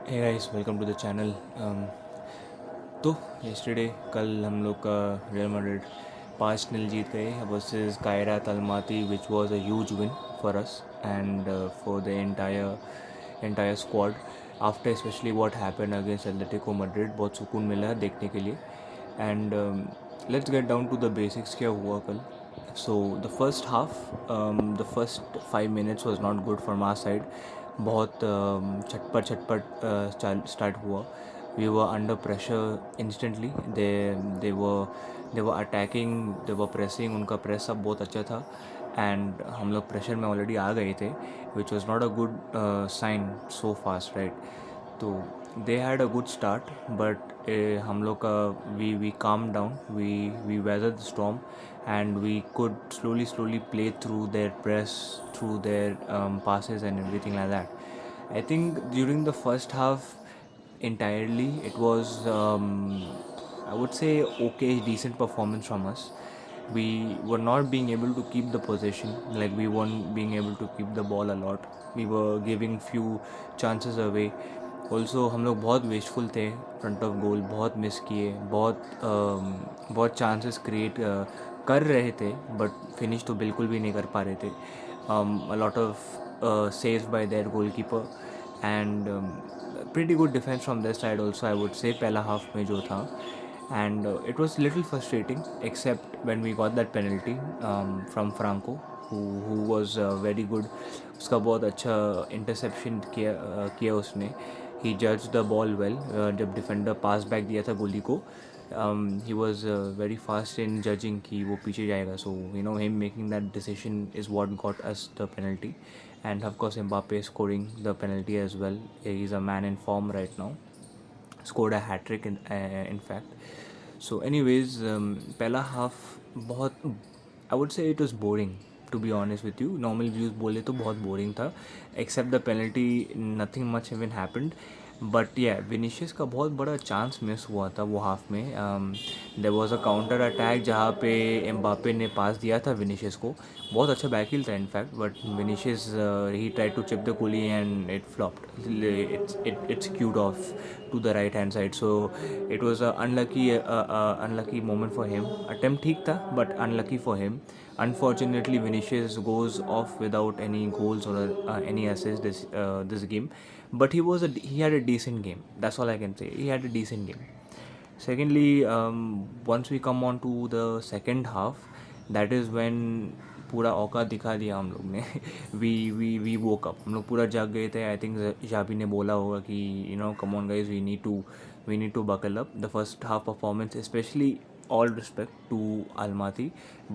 Hey guys, welcome to the channel. तो yesterday कल हम लोग का रियल मैड्रिड 5-0 जीत गए versus Kairat Almaty, which was a huge win for us and for the entire squad after especially what happened against Atletico Madrid. बहुत सुकून मिला देखने के लिए। And let's get down to the basics. क्या हुआ कल? So the first half, the first 5 minutes was not good from our side. बहुत छटपट छटपट स्टार्ट हुआ। We were under pressure instantly. They were attacking, they were pressing. उनका press सब बहुत अच्छा था एंड हम लोग प्रेशर में ऑलरेडी आ गए थे, which was not a good sign so fast, right? तो they had a good start, but हम लोग का we calm down, we weather the storm and we could slowly play through their press, through their passes and everything like that. I think during the first half entirely it was, I would say, okay, decent performance from us. We were not being able to keep the possession, like we weren't being able to keep the ball a lot. We were giving few chances away. Also हम लोग बहुत wasteful थे front of goal, बहुत miss किए, बहुत chances create कर रहे थे, बट फिनिश तो बिल्कुल भी नहीं कर पा रहे थे। A lot of saves bye there goal keeper and pretty good defense from their side also, I would say, पहला हाफ में जो था। and it was little frustrating except when we got that penalty from Franco, who was very good. उसका बहुत अच्छा interception किया उसने। He जज द बॉल वेल। जब डिफेंडर पास बैक दिया था गोली को, he was very fast in judging कि वो पीछे जाएगा। So him making that decision is what got us the penalty, and of course Mbappe scoring the penalty as well. He's a man in form right now, scored a hat trick in fact. So anyways, पहला half बहुत, I would say it was boring, to be honest with you. Normal views बोले तो बहुत boring था, except the penalty nothing much even happened. But या Vinicius का बहुत बड़ा चांस मिस हुआ था वो हाफ में। There was a counter attack जहाँ पे एम्बापे ने पास दिया था विनीशियस को। बहुत अच्छा बैकहील था in fact, but Vinicius he try to chip the goalie and it flopped. It's skewed off to the right hand side. So it was a unlucky moment for him. Attempt ठीक था but unlucky for him. Unfortunately, Vinicius goes off without any goals or any assists this game. But he had a decent game. That's all I can say. He had a decent game. Secondly, once we come on to the second half, that is when पूरा औकात दिखा दिया हम लोग ने। We woke up, हम लोग पूरा जाग गए थे। आई थिंक शाबी ने बोला होगा कि come on guys, we need to buckle up. The first half performance specially, all respect to Almaty,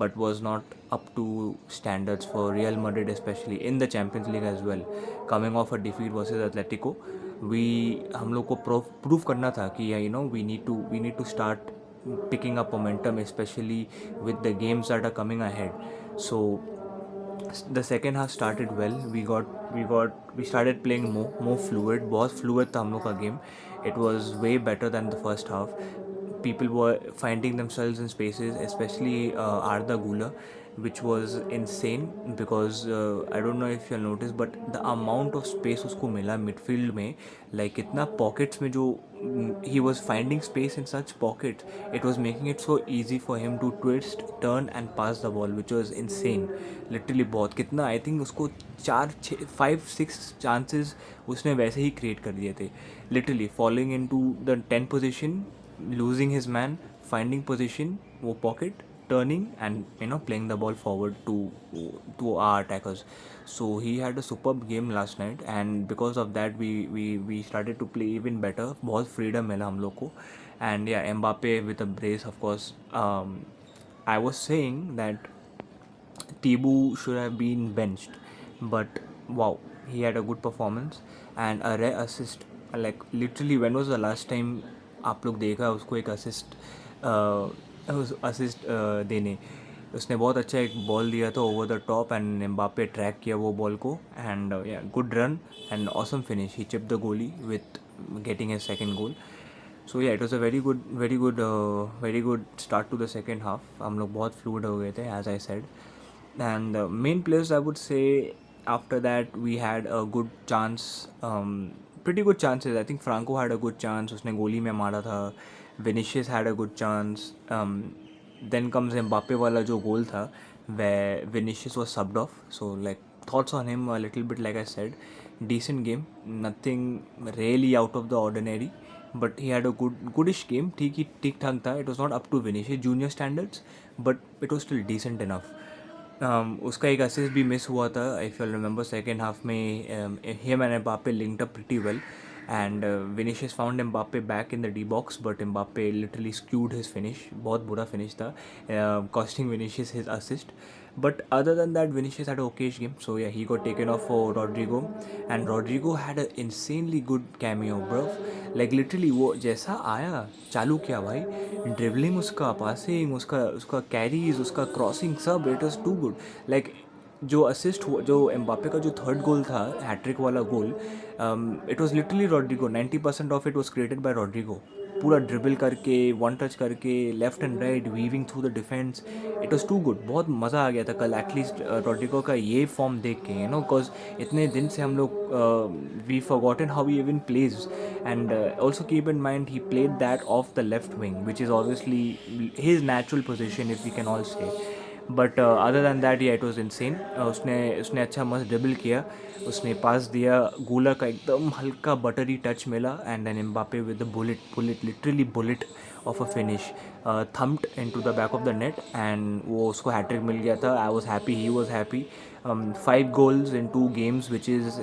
but was not up to standards for Real Madrid, especially in the Champions League as well. Coming off a defeat versus Atletico, हम लोग को prove करना था कि we need to start picking up momentum, especially with the games that are coming ahead. So the second half started well. We started playing more fluid. बहुत fluid था हम लोग का game. It was way better than the first half. People were finding themselves in spaces, especially Arda Güler, which was insane because I don't know if you'll notice, but the amount of space उसको मिला midfield में, like इतना pockets में जो he was finding space in such pockets, it was making it so easy for him to twist, turn and pass the ball, which was insane. Literally बहुत कितना, I think उसको 4 5 6 chances उसने वैसे ही create कर दिए थे, literally falling into the 10 position, losing his man, finding position, वो pocket, turning and playing the ball forward to our attackers. So he had a superb game last night, and because of that we started to play even better. बहुत freedom मिला हम लोग को. And yeah, Mbappe with a brace, of course. I was saying that Tibu should have been benched, but wow, he had a good performance and a rare assist. Like literally, when was the last time आप लोग देखा उसको एक assist देने? उसने बहुत अच्छा एक बॉल दिया था over the top and Mbappe track किया वो बॉल को, and yeah good run and awesome finish. He chip the goalie with getting a second goal. So yeah it was a very good start to the second half. हम लोग बहुत fluid हो गए थे, as I said. And main players, I would say, after that we had a good chance pretty good chances. I think Franco had a good chance. उसने गोली में मारा था. Vinicius had a good chance. Then comes Mbappe वाला जो गोल था, where Vinicius was subbed off. So like thoughts on him a little bit, like I said, decent game. Nothing really out of the ordinary. But he had a goodish game. ठीक ठाक था. It was not up to Vinicius Junior standards, but it was still decent enough. उसका एक assist भी miss हुआ था. If you remember second half में him and Mbappe linked up pretty well, and Vinicius found Mbappe back in the D box, but Mbappe literally skewed his finish. बहुत बुरा finish था, costing Vinicius his assist. But other than that, Vinicius had an okayish game. So yeah, he got taken off for Rodrigo, and Rodrigo had an insanely good cameo, bro. Like literally वो जैसा आया चालू किया भाई, dribbling उसका, passing उसका carries, उसका crossing, सब it was too good. Like जो असिस्ट हुआ, जो एम्बापे का जो थर्ड गोल था, हैट्रिक वाला goal, it was literally Rodrygo. 90% of it was created by Rodrygo. पूरा ड्रिबल करके, वन टच करके, left and right, weaving through the defence. It was too good. बहुत मज़ा आ गया था कल एटलीस्ट रॉड्रिगो का ये फॉर्म देख के, यू नो, बिकॉज इतने दिन से हम लोग we forgotten how he even plays. And also keep in mind he played that off the left wing, which is obviously his natural position, if we can all say. But other than that या it was insane. उसने अच्छा मस्त dribble किया. उसने पास दिया, गूलर का एकदम हल्का बटरी टच मिला, and then Mbappe with the bullet literally bullet of a finish thumped into the back of the net, and वो उसको हैट्रिक मिल गया था. I was happy, he was happy. 5 goals in 2 games, which is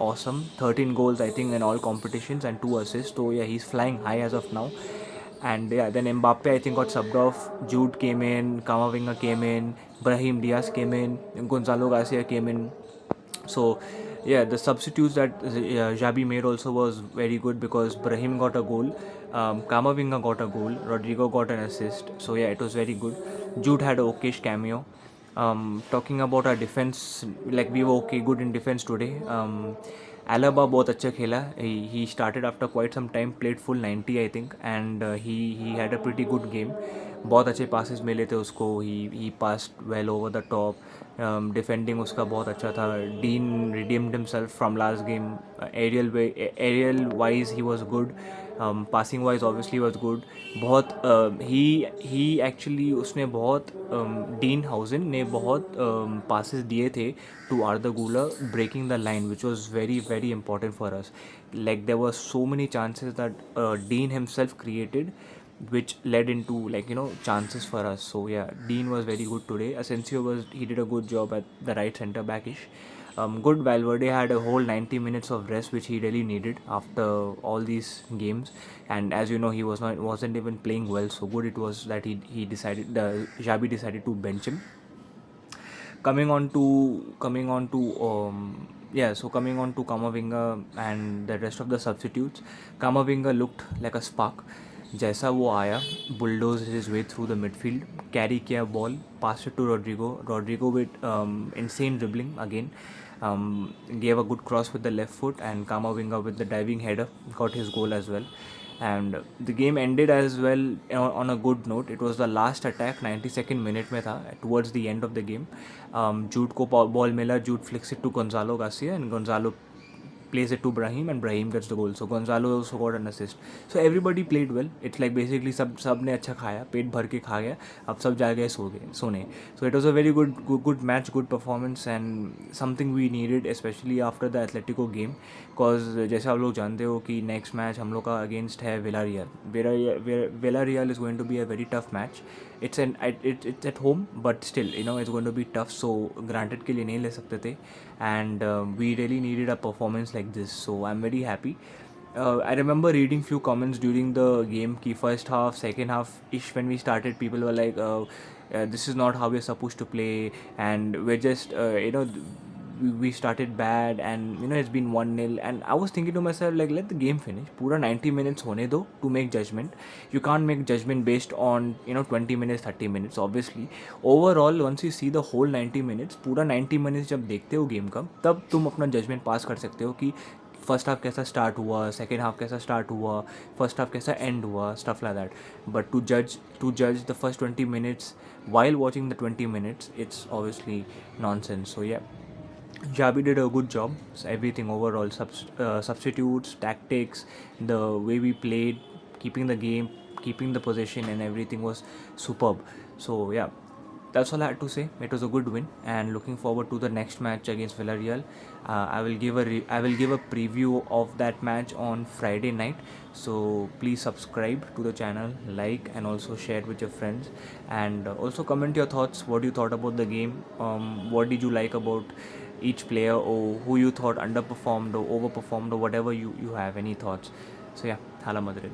awesome. 13 goals I think in all competitions and 2 assists. So yeah, he's flying high as of now. And yeah, then Mbappe I think got subbed off. Jude came in, Camavinga came in, Brahim Diaz came in, Gonzalo Garcia came in. So yeah, the substitutes that Xabi made also was very good, because Brahim got a goal, Camavinga got a goal, Rodrigo got an assist. So yeah, it was very good. Jude had a okayish cameo. Talking about our defense, like we were okay, good in defense today. Alaba बहुत अच्छा खेला. He started after quite some time, played full 90 I think, and he had a pretty good game. बहुत अच्छे passes मिले थे उसको. He passed well over the top. Defending उसका बहुत अच्छा था. Dean redeemed himself from last game. Aerial wise he was good. Passing wise obviously was good. बहुत he actually उसने बहुत डीन हाउजन ने बहुत passes दिए थे to Arda Güler, breaking the line, which was very very important for us. Like there were so many chances that Dean himself created, which led into, like, you know, chances for us. So yeah, Dean was very good today. Asensio he did a good job at the right center backish. Good. Valverde had a whole 90 minutes of rest, which he really needed after all these games. And as you know, he wasn't even playing well. So good it was that he decided, Xabi decided to bench him. Coming on to so coming on to Camavinga and the rest of the substitutes. Camavinga looked like a spark. जैसा वो आया, bulldoze his way through the midfield, carry किया ball, passed it to Rodrigo with insane dribbling again, gave a good cross with the left foot, and Camavinga with the diving header got his goal as well. And the game ended as well on a good note. It was the last attack, 92nd minute में था, towards the end of the game. Jude को ball मिला, Jude flicks it to Gonzalo Garcia, and Gonzalo plays it to Brahim, and Brahim gets the goal. So Gonzalo also got an assist. So everybody played well. It's like basically सब ने अच्छा खाया, पेट भर के खा गया, अब सब जा गए सोने. So it was a very good match, good performance, and something we needed, especially after the Atletico game, because जैसे आप लोग जानते हो कि next match हम लोग का against है Villarreal is going to be a very tough match. It's at home, but still, you know, it's going to be tough. So granted के लिए नहीं ले सकते थे, and we really needed a performance like this. So I'm very happy. I remember reading few comments during the game ki first half, second half ish, when we started, people were like, this is not how we're supposed to play, and we're just we started bad, and you know, it's been 1-0. And I was thinking to myself, like, let the game finish, pura 90 minutes hone do to make judgment. You can't make judgment based on, you know, 20 minutes, 30 minutes. Obviously overall, once you see the whole 90 minutes, पूरा 90 minutes जब देखते हो game का, तब तुम अपना judgement पास कर सकते हो कि फर्स्ट हाफ कैसा स्टार्ट हुआ, सेकेंड हाफ कैसा स्टार्ट हुआ, फर्स्ट हाफ कैसा एंड हुआ, stuff like that. But to जज the first 20 minutes while watching the 20 minutes, it's obviously nonsense. So yeah, Jabi did a good job. So everything overall, substitutes, tactics, the way we played, keeping the game, keeping the possession, and everything was superb. So yeah, that's all I had to say. It was a good win, and looking forward to the next match against Villarreal. I will give a preview of that match on Friday night. So please subscribe to the channel, like, and also share it with your friends, and also comment your thoughts. What you thought about the game? What did you like about each player, or who you thought underperformed or overperformed, or whatever you have any thoughts. So yeah, Hala Madrid.